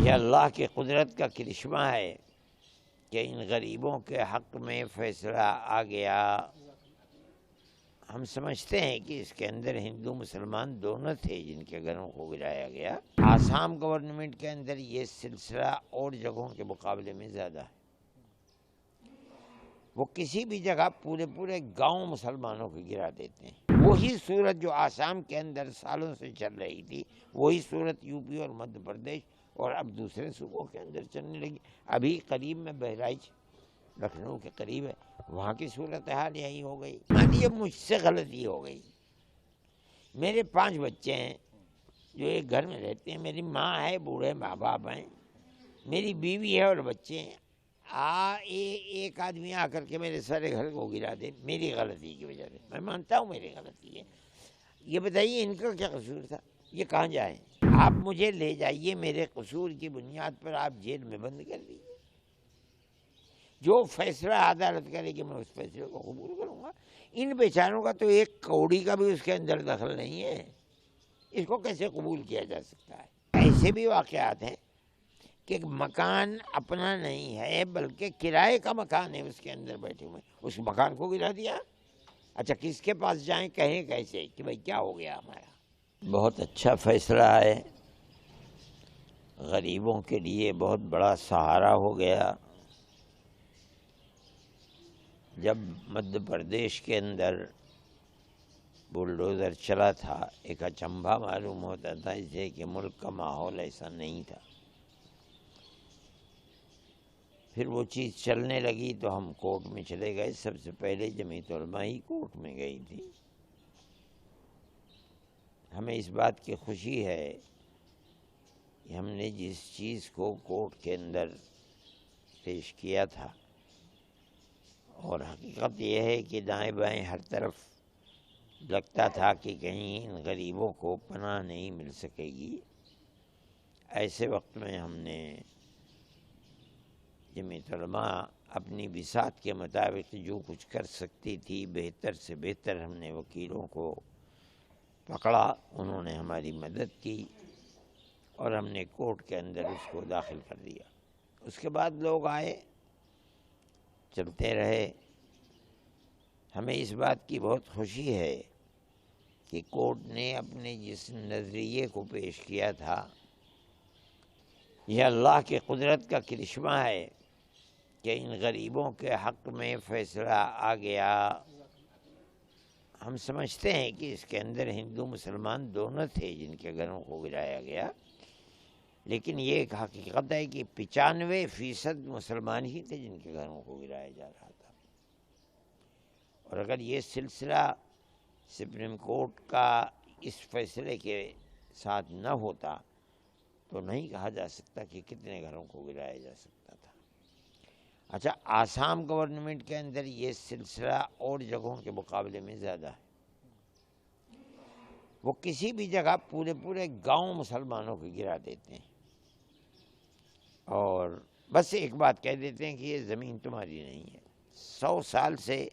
یہ اللہ کی قدرت کا کرشمہ ہے کہ ان غریبوں کے حق میں فیصلہ آ گیا۔ ہم سمجھتے ہیں کہ اس کے اندر ہندو مسلمان دونوں تھے جن کے گھروں کو گرایا گیا۔ آسام گورنمنٹ کے اندر یہ سلسلہ اور جگہوں کے مقابلے میں زیادہ ہے۔ وہ کسی بھی جگہ پورے گاؤں مسلمانوں کو گرا دیتے ہیں۔ وہی صورت جو آسام کے اندر سالوں سے چل رہی تھی، وہی صورت یو پی اور مدھیہ پردیش اور اب دوسرے صوبوں کے اندر چلنے لگی۔ ابھی قریب میں بہرائچ لکھنؤ کے قریب ہے، وہاں کی صورتحال یہی ہو گئی۔ یہ مجھ سے غلطی ہو گئی۔ میرے 5 بچے ہیں جو ایک گھر میں رہتے ہیں، میری ماں ہے، بوڑھے ماں باپ ہیں، میری بیوی ہے اور بچے ہیں۔ ایک آدمی آ کر کے میرے سارے گھر کو گرا دے میری غلطی کی وجہ سے۔ میں مانتا ہوں میری غلطی ہے۔ یہ بتائیے ان کا کیا قصور تھا؟ یہ کہاں جائیں؟ آپ مجھے لے جائیے، میرے قصور کی بنیاد پر آپ جیل میں بند کر دیجیے۔ جو فیصلہ عدالت کرے گی میں اس فیصلے کو قبول کروں گا۔ ان بیچاروں کا تو ایک کوڑی کا بھی اس کے اندر دخل نہیں ہے، اس کو کیسے قبول کیا جا سکتا ہے؟ ایسے بھی واقعات ہیں کہ مکان اپنا نہیں ہے بلکہ کرائے کا مکان ہے، اس کے اندر بیٹھے ہوئے، اس مکان کو گرا دیا۔ اچھا کس کے پاس جائیں، کہیں کیسے کہ بھائی کیا ہو گیا ہمارا؟ بہت اچھا فیصلہ ہے، غریبوں کے لیے بہت بڑا سہارا ہو گیا۔ جب مدھیہ پردیش کے اندر بلڈوزر چلا تھا، ایک اچنبھا معلوم ہوتا تھا اسے کہ ملک کا ماحول ایسا نہیں تھا۔ پھر وہ چیز چلنے لگی تو ہم کورٹ میں چلے گئے۔ سب سے پہلے جمعیت علماء ہی کورٹ میں گئی تھی۔ ہمیں اس بات کی خوشی ہے کہ ہم نے جس چیز کو کورٹ کے اندر پیش کیا تھا، اور حقیقت یہ ہے کہ دائیں بائیں ہر طرف لگتا تھا کہ کہیں ان غریبوں کو پناہ نہیں مل سکے گی، ایسے وقت میں ہم نے جمعیت علماء اپنی بساط کے مطابق جو کچھ کر سکتی تھی بہتر سے بہتر ہم نے وکیلوں کو پکڑا، انہوں نے ہماری مدد کی اور ہم نے کورٹ کے اندر اس کو داخل کر دیا۔ اس کے بعد لوگ آئے، چلتے رہے۔ ہمیں اس بات کی بہت خوشی ہے کہ کورٹ نے اپنے جس نظریے کو پیش کیا تھا، یہ اللہ کی قدرت کا کرشمہ ہے کہ ان غریبوں کے حق میں فیصلہ آ گیا۔ ہم سمجھتے ہیں کہ اس کے اندر ہندو مسلمان دونوں تھے جن کے گھروں کو گرایا گیا، لیکن یہ ایک حقیقت ہے کہ 95% مسلمان ہی تھے جن کے گھروں کو گرایا جا رہا تھا۔ اور اگر یہ سلسلہ سپریم کورٹ کا اس فیصلے کے ساتھ نہ ہوتا تو نہیں کہا جا سکتا کہ کتنے گھروں کو گرایا جا سکتا تھا۔ اچھا آسام گورنمنٹ کے اندر یہ سلسلہ اور جگہوں کے مقابلے میں زیادہ ہے۔ وہ کسی بھی جگہ پورے گاؤں مسلمانوں کو گرا دیتے ہیں اور بس ایک بات کہہ دیتے ہیں کہ یہ زمین تمہاری نہیں ہے۔ 100 سال سے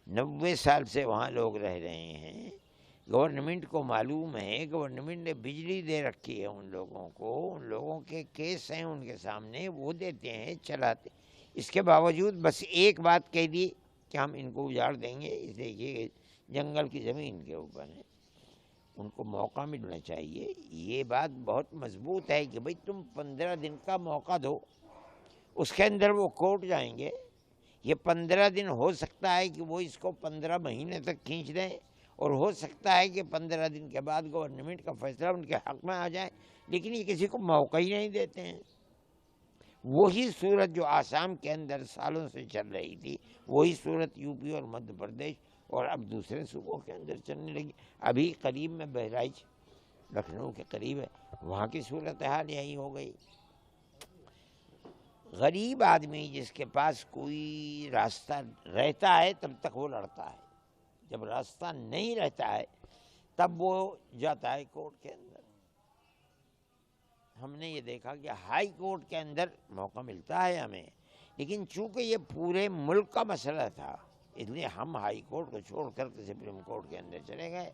90 سال سے وہاں لوگ رہ رہے ہیں، گورنمنٹ کو معلوم ہے، گورنمنٹ نے بجلی دے رکھی ہے ان لوگوں کو، ان لوگوں کے کیس ہیں ان کے سامنے، وہ دیتے ہیں، چلاتے۔ اس کے باوجود بس ایک بات کہہ دی کہ ہم ان کو اجاڑ دیں گے، اس لیے کہ جنگل کی زمین کے اوپر ہے۔ ان کو موقع ملنا چاہیے۔ یہ بات بہت مضبوط ہے کہ بھئی تم 15 دن کا موقع دو، اس کے اندر وہ کورٹ جائیں گے۔ یہ 15 دن ہو سکتا ہے کہ وہ اس کو 15 مہینے تک کھینچ دیں، اور ہو سکتا ہے کہ 15 دن کے بعد گورنمنٹ کا فیصلہ ان کے حق میں آ جائے، لیکن یہ کسی کو موقع ہی نہیں دیتے ہیں۔ وہی صورت جو آسام کے اندر سالوں سے چل رہی تھی، وہی صورت یو پی اور مدھیہ پردیش اور اب دوسرے صوبوں کے اندر چلنے لگی۔ ابھی قریب میں بہرائچ لکھنؤ کے قریب ہے، وہاں کی صورتحال یہی ہو گئی۔ غریب آدمی جس کے پاس کوئی راستہ رہتا ہے تب تک وہ لڑتا ہے، جب راستہ نہیں رہتا ہے تب وہ جاتا ہے کورٹ کے اندر۔ ہم نے یہ دیکھا کہ ہائی کورٹ کے اندر موقع ملتا ہے ہمیں، لیکن چونکہ یہ پورے ملک کا مسئلہ تھا اس لیے ہم ہائی کورٹ کو چھوڑ کر کے سپریم کورٹ کے اندر چلے گئے۔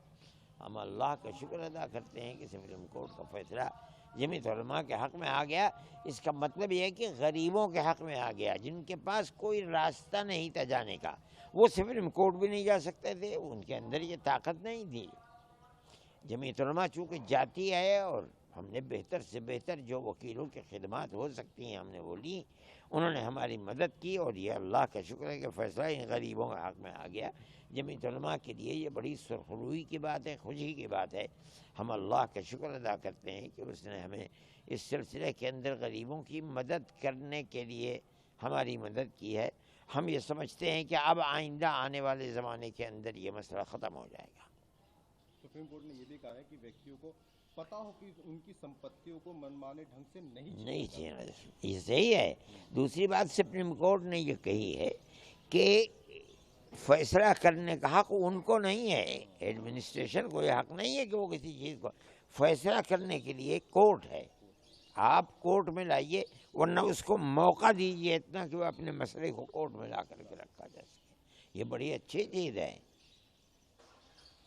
ہم اللہ کا شکر ادا کرتے ہیں کہ سپریم کورٹ کا فیصلہ جمعیت علماء کے حق میں آ گیا، اس کا مطلب یہ ہے کہ غریبوں کے حق میں آ گیا، جن کے پاس کوئی راستہ نہیں تھا جانے کا، وہ سپریم کورٹ بھی نہیں جا سکتے تھے، ان کے اندر یہ طاقت نہیں تھی۔ جمعیت علماء چونکہ جاتی ہے، اور ہم نے بہتر سے بہتر جو وکیلوں کی خدمات ہو سکتی ہیں ہم نے وہ لی، انہوں نے ہماری مدد کی، اور یہ اللہ کا شکر ہے کہ فیصلہ ان غریبوں کے حق میں آ گیا۔ جمعیت علماء کے لیے یہ بڑی سرخروئی کی بات ہے، خوشی کی بات ہے۔ ہم اللہ کا شکر ادا کرتے ہیں کہ اس نے ہمیں اس سلسلے کے اندر غریبوں کی مدد کرنے کے لیے ہماری مدد کی ہے۔ ہم یہ سمجھتے ہیں کہ اب آئندہ آنے والے زمانے کے اندر یہ مسئلہ ختم ہو جائے گا۔ سپریم کورٹ نے یہ بھی کہا ہے کہ ویکتیوں کو پتہ ہو کہ ان کی سمپتیوں کو منمانے ڈھنگ سے نہیں چھینا، یہ صحیح ہے۔ دوسری بات سپریم کورٹ نے یہ کہی ہے کہ فیصلہ کرنے کا حق ان کو نہیں ہے، ایڈمنسٹریشن کو یہ حق نہیں ہے کہ وہ کسی چیز کو فیصلہ کرنے کے لیے کورٹ ہے، آپ کورٹ میں لائیے، ورنہ اس کو موقع دیجیے اتنا کہ وہ اپنے مسئلے کو کورٹ میں لا کر کے رکھا جا سکے۔ یہ بڑی اچھی چیز ہے۔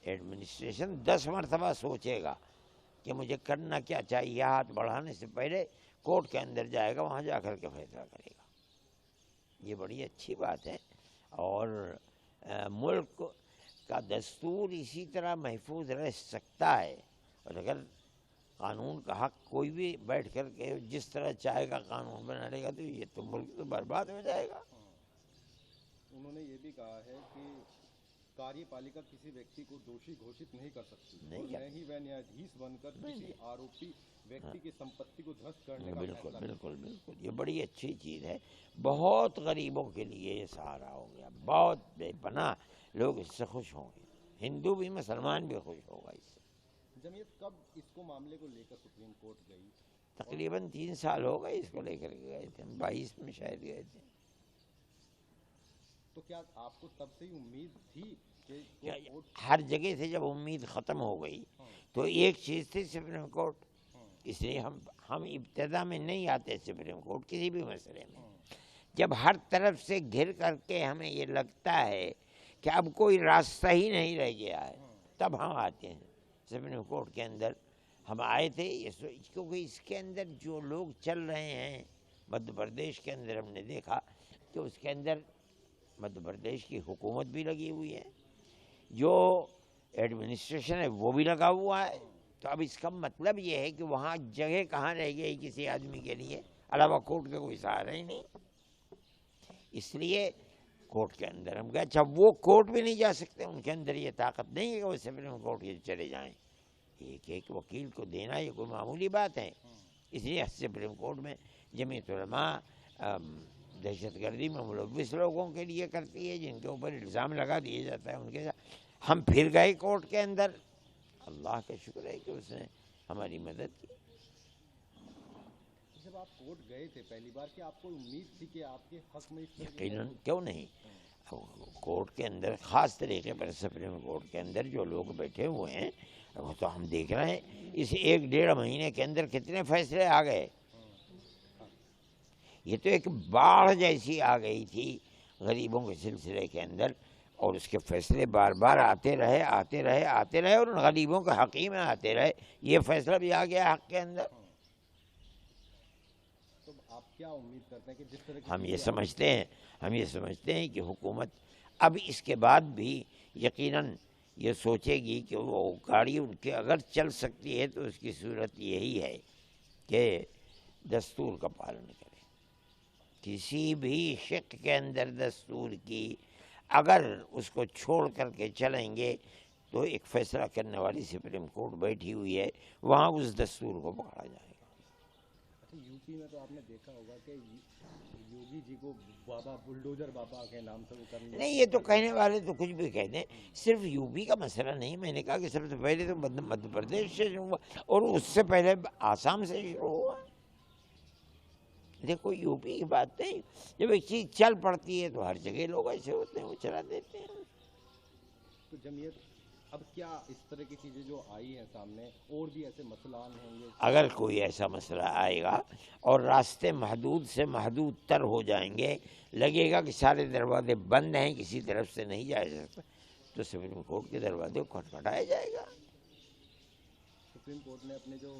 ایڈمنسٹریشن 10 مرتبہ سوچے گا کہ مجھے کرنا کیا چاہیے، ہاتھ بڑھانے سے پہلے کورٹ کے اندر جائے گا، وہاں جا کر کے فیصلہ کرے گا۔ یہ بڑی اچھی بات ہے، اور ملک کا دستور اسی طرح محفوظ رہ سکتا ہے۔ اور اگر قانون کا حق کوئی بھی بیٹھ کر کے جس طرح چاہے گا قانون بنا لے گا تو یہ تو ملک تو برباد ہو جائے گا۔ انہوں نے یہ بھی کہا ہے کہ کاریہ پالیکا کسی ویکتی کو دوشی گھوشت نہیں کر سکتی، نہ ہی وہ نیادھیش بن کر کسی آروپی ویکتی کی سمپتی کو دھوست کرنے کا بالکل بالکل بالکل، یہ بڑی اچھی چیز ہے۔ بہت غریبوں کے لیے یہ سہارا ہو گیا، بہت بے پناہ لوگ اس سے خوش ہوں گے، ہندو بھی مسلمان بھی خوش ہوگا اس سے۔ جمعیت کب اس کو معاملے کو لے کر سپریم کورٹ گئی؟ تقریباً 3 سال ہو گئے اس کو لے کر کے گئے تھے، 22 میں شاید گئے تھے۔ تو کیا آپ کو تب سے ہی امید تھی کہ ہر جگہ سے جب امید ختم ہو گئی تو ایک چیز تھی سپریم کورٹ، اس لیے ہم ابتدا میں نہیں آتے سپریم کورٹ کسی بھی مسئلے میں۔ جب ہر طرف سے گھر کر کے ہمیں یہ لگتا ہے کہ اب کوئی راستہ ہی نہیں رہ گیا ہے، تب ہم آتے ہیں سپریم کورٹ کے اندر۔ ہم آئے تھے کیونکہ اس کے اندر جو لوگ چل رہے ہیں، مدھیہ پردیش کے اندر ہم نے دیکھا کہ اس کے اندر مدھیہ پردیش کی حکومت بھی لگی ہوئی ہے، جو ایڈمنسٹریشن ہے وہ بھی لگا ہوا ہے۔ تو اب اس کا مطلب یہ ہے کہ وہاں جگہ کہاں رہ گئی کسی آدمی کے لیے، علاوہ کورٹ کا کوئی سہارا ہی نہیں۔ اس لیے کورٹ کے اندر ہم گئے، اچھا وہ کورٹ بھی نہیں جا سکتے، ان کے اندر یہ طاقت نہیں ہے کہ وہ سپریم کورٹ کے چلے جائیں۔ ایک وکیل کو دینا یہ کوئی معمولی بات ہے، اس لیے سپریم کورٹ میں جمعیت علماء دہشت گردی میں ملوث لوگوں کے لیے کرتی ہے، جن کے اوپر الزام لگا دیا جاتا ہے ان کے ساتھ۔ ہم پھر گئے کورٹ کے اندر، اللہ کا شکر ہے کہ اس نے ہماری مدد کی۔ جب آپ کورٹ گئے تھے پہلی بار، کہ آپ کو امید تھی کہ آپ کے حق میں یقیناً کیوں نہیں، کورٹ کے اندر خاص طریقے پر سپریم کورٹ کے اندر جو لوگ بیٹھے ہوئے ہیں وہ تو ہم دیکھ رہے ہیں، اس 1-1.5 مہینے کے اندر کتنے فیصلے آ گئے۔ یہ تو ایک باڑھ جیسی آ گئی تھی غریبوں کے سلسلے کے اندر، اور اس کے فیصلے بار بار آتے رہے اور ان غریبوں کے حق ہی میں آتے رہے۔ یہ فیصلہ بھی آ گیا حق کے اندر۔ تو آپ کیا امید کرتے ہیں کہ جس طرح ہم یہ سمجھتے ہیں کہ حکومت اب اس کے بعد بھی یقیناً یہ سوچے گی کہ وہ گاڑی ان کے اگر چل سکتی ہے تو اس کی صورت یہی ہے کہ دستور کا پالن کرے۔ کسی بھی شق کے اندر دستور کی اگر اس کو چھوڑ کر کے چلیں گے تو ایک فیصلہ کرنے والی سپریم کورٹ بیٹھی ہوئی ہے، وہاں اس دستور کو پکڑا جائے گا۔ اچھا، یو پی میں تو آپ نے دیکھا ہوگا کہ یوگی جی کو بابا بلڈوزر بابا کے نام سے وہ کرنے، نہیں، یہ تو کہنے والے تو کچھ بھی کہتے ہیں، صرف یو پی کا مسئلہ نہیں، میں نے کہا کہ سب سے پہلے تو مدھیہ پردیش سے شروع ہوا اور اس سے پہلے آسام سے شروع ہوا۔ دیکھو یو پی کی بات نہیں، جب ایک چیز چل پڑتی ہے تو ہر جگہ لوگ ایسے ہوتے ہیں وہ چلا دیتے ہیں۔ تو جمعیت اب کیا اس طرح کی چیزیں جو آئی ہیں سامنے، اور بھی ایسے مسائل ہوں گے؟ اگر کوئی ایسا مسئلہ آئے گا اور راستے محدود سے محدود تر ہو جائیں گے، لگے گا کہ سارے دروازے بند ہیں، کسی طرف سے نہیں جایا سکتا، تو سپریم کورٹ کے دروازے کو کھٹکھٹایا جائے گا۔ سپریم کورٹ نے اپنے جو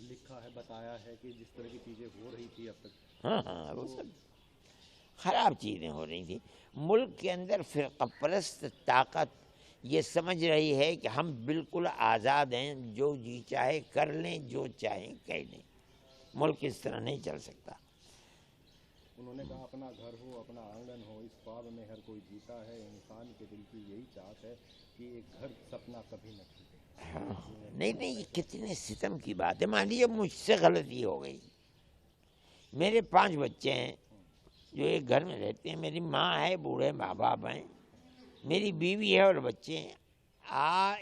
لکھا ہے, بتایا ہے کہ جس طرح کی چیزیں ہو رہی تھی اب تک. ہاں وہ سب خراب چیزیں ہو رہی تھیں. ملک کے اندر فرقہ پرست طاقت یہ سمجھ رہی ہے کہ ہم بالکل آزاد ہیں, جو جی چاہے کر لیں, جو چاہیں کہہ لیں. ملک اس طرح نہیں چل سکتا. انہوں نے کہا اپنا گھر ہو, اپنا آنگن ہو, اس خواب میں ہر کوئی جیتا ہے, انسان کے دل کی یہی چاہت ہے کہ ایک گھر سپنا کبھی نہ ٹوٹے. نہیں یہ کتنے ستم کی بات ہے. مان لیجیے مجھ سے غلطی ہو گئی. میرے 5 بچے ہیں جو ایک گھر میں رہتے ہیں. میری ماں ہے, بوڑھے ماں باپ ہیں, میری بیوی ہے اور بچے ہیں.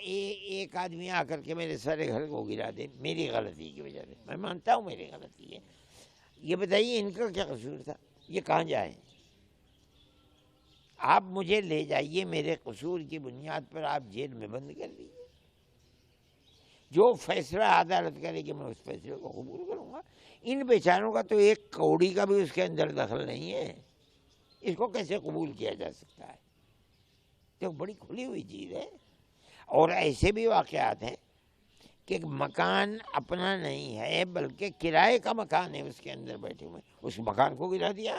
ایک آدمی آ کر کے میرے سارے گھر کو گرا دے میری غلطی کی وجہ سے. میں مانتا ہوں میری غلطی ہے. یہ بتائیے ان کا کیا قصور تھا؟ یہ کہاں جائیں؟ آپ مجھے لے جائیے, میرے قصور کی بنیاد پر آپ جیل میں بند کر دیجیے. جو فیصلہ عدالت کرے گی میں اس فیصلے کو قبول کروں گا. ان بیچاروں کا تو ایک کوڑی کا بھی اس کے اندر دخل نہیں ہے. اس کو کیسے قبول کیا جا سکتا ہے؟ تو بڑی کھلی ہوئی چیز ہے. اور ایسے بھی واقعات ہیں کہ مکان اپنا نہیں ہے بلکہ کرائے کا مکان ہے, اس کے اندر بیٹھے ہوئے, اس مکان کو گرا دیا.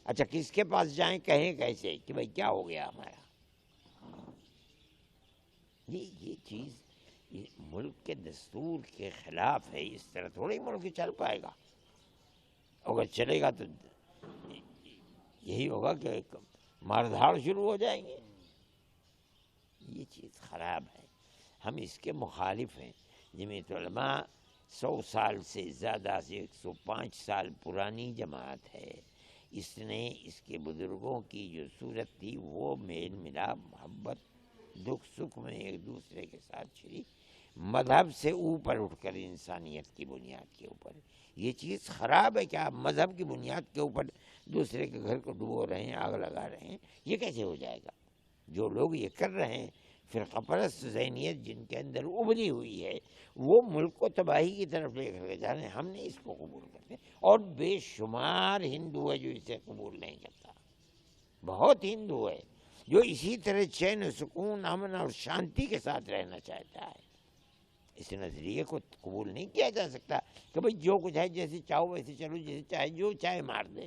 اچھا کس کے پاس جائیں, کہیں کیسے کہ بھائی کیا ہو گیا ہمارا؟ یہ چیز یہ ملک کے دستور کے خلاف ہے. اس طرح تھوڑی ملک چل پائے گا. اگر چلے گا تو یہی ہوگا کہ مار دھاڑ شروع ہو جائیں گے. یہ چیز خراب ہے. ہم اس کے مخالف ہیں. جمعیت علماء 100 سال سے زیادہ سے 105 سال پرانی جماعت ہے. اس نے اس کے بزرگوں کی جو صورت تھی وہ میل ملاپ, محبت, دکھ سکھ میں ایک دوسرے کے ساتھ شریک, مذہب سے اوپر اٹھ کر انسانیت کی بنیاد کے اوپر. یہ چیز خراب ہے کہ آپ مذہب کی بنیاد کے اوپر دوسرے کے گھر کو ڈبو رہے ہیں, آگ لگا رہے ہیں. یہ کیسے ہو جائے گا؟ جو لوگ یہ کر رہے ہیں, فرقہ پرست ذہنیت جن کے اندر ابھری ہوئی ہے, وہ ملک کو تباہی کی طرف لے کر کے جا رہے ہیں. ہم نے اس کو قبول کرتے ہیں. اور بے شمار ہندو ہے جو اسے قبول نہیں کرتا. بہت ہندو ہے جو اسی طرح چین و سکون, امن اور شانتی کے ساتھ رہنا چاہتا ہے. اس نظریے کو قبول نہیں کیا جا سکتا کہ بھئی جو کچھ ہے جیسے چاہو ویسے چلو, جیسے چاہے جو چاہے مار دے.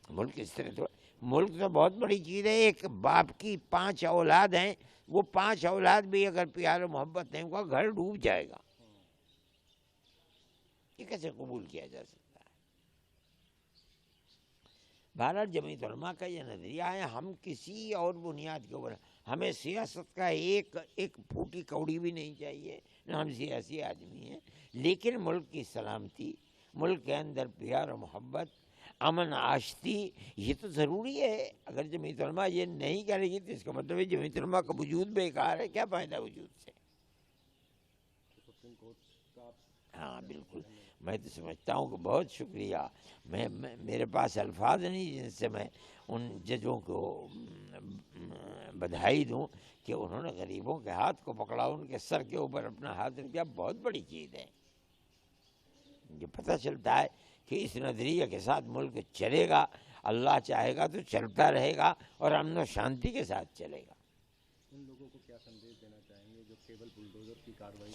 ملک اس طرح تو ملک تو بہت بڑی چیز ہے. ایک باپ کی 5 اولاد ہیں, وہ 5 اولاد بھی اگر پیار و محبت نہیں ہوگا گھر ڈوب جائے گا. یہ کیسے قبول کیا جا سکتا ہے؟ بہرحال جمعیت علماء کا یہ نظریہ ہے. ہم کسی اور بنیاد کے اوپر, ہمیں سیاست کا ایک پھوٹی کوڑی بھی نہیں چاہیے, نہ ہم سیاسی آدمی ہیں. لیکن ملک کی سلامتی, ملک کے اندر پیار و محبت, امن آشتی, یہ تو ضروری ہے. اگر جمعیت علماء یہ نہیں کرے گی تو اس کا مطلب ہے جمعیت علماء کا وجود بیکار ہے. کیا فائدہ وجود سے؟ ہاں بالکل. میں تو سمجھتا ہوں کہ بہت شکریہ. میرے پاس الفاظ نہیں جن سے میں ان ججوں کو بدھائی دوں کہ انہوں نے غریبوں کے ہاتھ کو پکڑا, ان کے سر کے اوپر اپنا ہاتھ رکھ دیا. بہت بڑی چیز ہے. یہ پتہ چلتا ہے کہ اس نظریے کے ساتھ ملک چلے گا, اللہ چاہے گا تو چلتا رہے گا اور امن و شانتی کے ساتھ چلے گا. ان لوگوں کو کیا سندیش دینا چاہیں گے جو کیبل بلڈوزر کی کارروائی